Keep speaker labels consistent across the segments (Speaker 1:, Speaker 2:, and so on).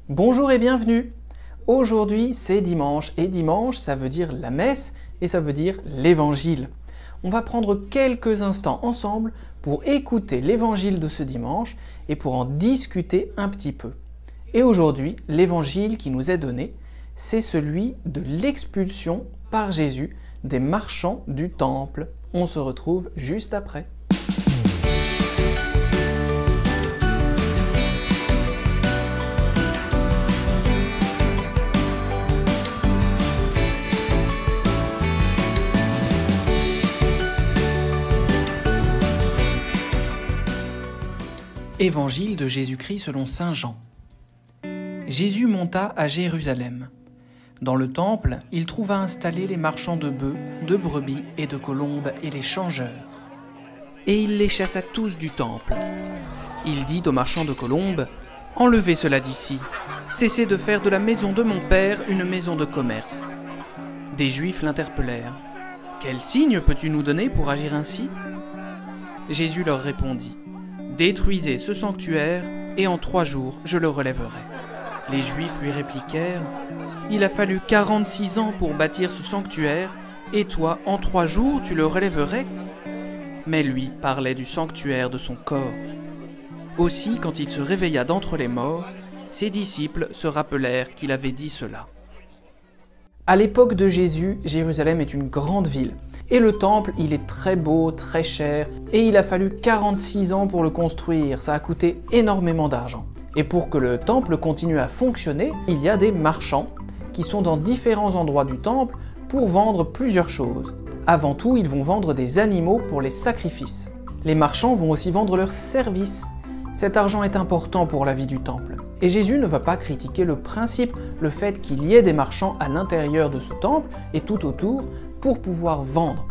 Speaker 1: Bonjour et bienvenue. Aujourd'hui c'est dimanche et dimanche ça veut dire la messe et ça veut dire l'évangile. On va prendre quelques instants ensemble pour écouter l'évangile de ce dimanche et pour en discuter un petit peu. Et aujourd'hui, l'évangile qui nous est donné, c'est celui de l'expulsion par Jésus des marchands du temple. On se retrouve juste après. Évangile de Jésus-Christ selon saint Jean. Jésus monta à Jérusalem. Dans le temple, il trouva installés les marchands de bœufs, de brebis et de colombes et les changeurs. Et il les chassa tous du temple. Il dit aux marchands de colombes : « Enlevez cela d'ici, cessez de faire de la maison de mon père une maison de commerce. » Des Juifs l'interpellèrent : « Quel signe peux-tu nous donner pour agir ainsi ?» Jésus leur répondit : « Détruisez ce sanctuaire, et en 3 jours je le relèverai. » Les Juifs lui répliquèrent : « Il a fallu 46 ans pour bâtir ce sanctuaire, et toi, en 3 jours, tu le relèverais ?» Mais lui parlait du sanctuaire de son corps. Aussi, quand il se réveilla d'entre les morts, ses disciples se rappelèrent qu'il avait dit cela. À l'époque de Jésus, Jérusalem est une grande ville. Et le temple, il est très beau, très cher, et il a fallu 46 ans pour le construire, ça a coûté énormément d'argent. Et pour que le temple continue à fonctionner, il y a des marchands qui sont dans différents endroits du temple pour vendre plusieurs choses. Avant tout, ils vont vendre des animaux pour les sacrifices. Les marchands vont aussi vendre leurs services. Cet argent est important pour la vie du temple. Et Jésus ne va pas critiquer le principe, le fait qu'il y ait des marchands à l'intérieur de ce temple et tout autour pour pouvoir vendre.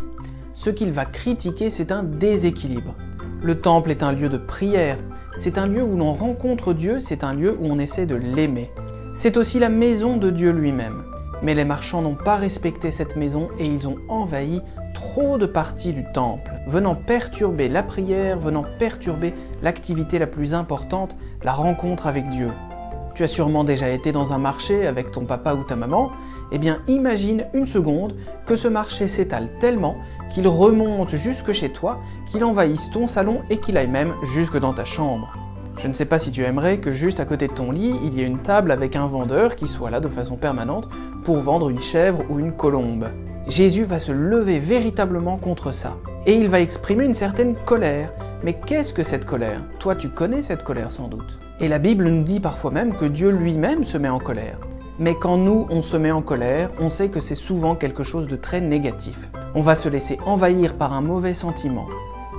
Speaker 1: Ce qu'il va critiquer, c'est un déséquilibre. Le temple est un lieu de prière, c'est un lieu où l'on rencontre Dieu, c'est un lieu où on essaie de l'aimer. C'est aussi la maison de Dieu lui-même. Mais les marchands n'ont pas respecté cette maison et ils ont envahi trop de parties du temple, venant perturber la prière, venant perturber l'activité la plus importante, la rencontre avec Dieu. Tu as sûrement déjà été dans un marché avec ton papa ou ta maman, eh bien imagine une seconde que ce marché s'étale tellement qu'il remonte jusque chez toi, qu'il envahisse ton salon et qu'il aille même jusque dans ta chambre. Je ne sais pas si tu aimerais que juste à côté de ton lit, il y ait une table avec un vendeur qui soit là de façon permanente pour vendre une chèvre ou une colombe. Jésus va se lever véritablement contre ça. Et il va exprimer une certaine colère. Mais qu'est-ce que cette colère ? Toi, tu connais cette colère sans doute. Et la Bible nous dit parfois même que Dieu lui-même se met en colère. Mais quand nous, on se met en colère, on sait que c'est souvent quelque chose de très négatif. On va se laisser envahir par un mauvais sentiment.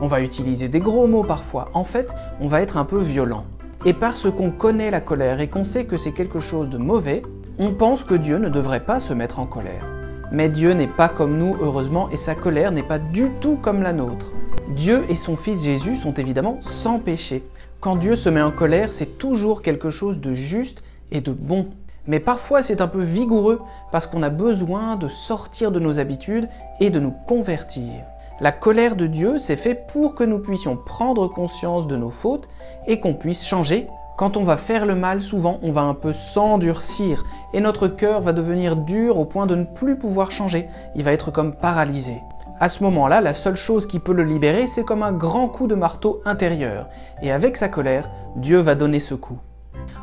Speaker 1: On va utiliser des gros mots parfois. En fait, on va être un peu violent. Et parce qu'on connaît la colère et qu'on sait que c'est quelque chose de mauvais, on pense que Dieu ne devrait pas se mettre en colère. Mais Dieu n'est pas comme nous, heureusement, et sa colère n'est pas du tout comme la nôtre. Dieu et son Fils Jésus sont évidemment sans péché. Quand Dieu se met en colère, c'est toujours quelque chose de juste et de bon. Mais parfois c'est un peu vigoureux parce qu'on a besoin de sortir de nos habitudes et de nous convertir. La colère de Dieu, c'est fait pour que nous puissions prendre conscience de nos fautes et qu'on puisse changer. Quand on va faire le mal, souvent on va un peu s'endurcir et notre cœur va devenir dur au point de ne plus pouvoir changer. Il va être comme paralysé. À ce moment-là, la seule chose qui peut le libérer, c'est comme un grand coup de marteau intérieur. Et avec sa colère, Dieu va donner ce coup.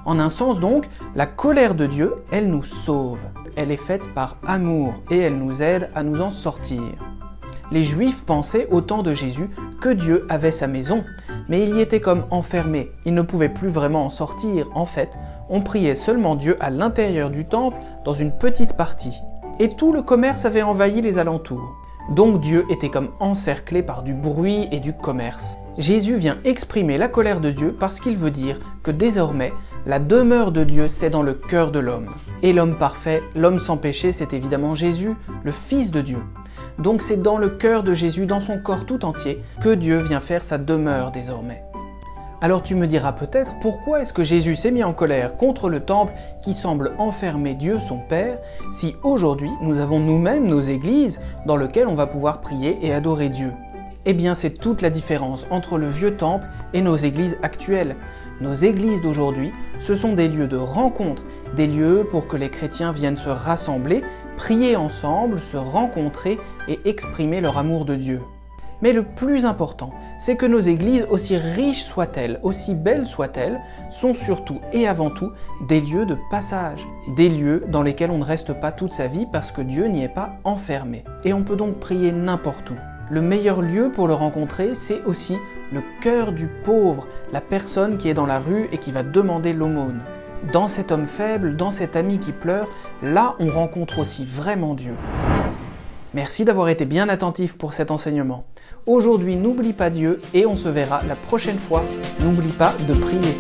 Speaker 1: En un sens donc, la colère de Dieu, elle nous sauve. Elle est faite par amour et elle nous aide à nous en sortir. Les Juifs pensaient au temps de Jésus que Dieu avait sa maison, mais il y était comme enfermé, il ne pouvait plus vraiment en sortir. En fait, on priait seulement Dieu à l'intérieur du temple, dans une petite partie. Et tout le commerce avait envahi les alentours. Donc Dieu était comme encerclé par du bruit et du commerce. Jésus vient exprimer la colère de Dieu parce qu'il veut dire que désormais, la demeure de Dieu, c'est dans le cœur de l'homme. Et l'homme parfait, l'homme sans péché, c'est évidemment Jésus, le Fils de Dieu. Donc c'est dans le cœur de Jésus, dans son corps tout entier, que Dieu vient faire sa demeure désormais. Alors tu me diras peut-être, pourquoi est-ce que Jésus s'est mis en colère contre le temple qui semble enfermer Dieu son Père, si aujourd'hui nous avons nous-mêmes nos églises dans lesquelles on va pouvoir prier et adorer Dieu ? Eh bien c'est toute la différence entre le vieux temple et nos églises actuelles. Nos églises d'aujourd'hui, ce sont des lieux de rencontre, des lieux pour que les chrétiens viennent se rassembler, prier ensemble, se rencontrer et exprimer leur amour de Dieu. Mais le plus important, c'est que nos églises, aussi riches soient-elles, aussi belles soient-elles, sont surtout et avant tout des lieux de passage, des lieux dans lesquels on ne reste pas toute sa vie parce que Dieu n'y est pas enfermé. Et on peut donc prier n'importe où. Le meilleur lieu pour le rencontrer, c'est aussi le cœur du pauvre, la personne qui est dans la rue et qui va demander l'aumône. Dans cet homme faible, dans cet ami qui pleure, là on rencontre aussi vraiment Dieu. Merci d'avoir été bien attentif pour cet enseignement. Aujourd'hui, n'oublie pas Dieu et on se verra la prochaine fois. N'oublie pas de prier.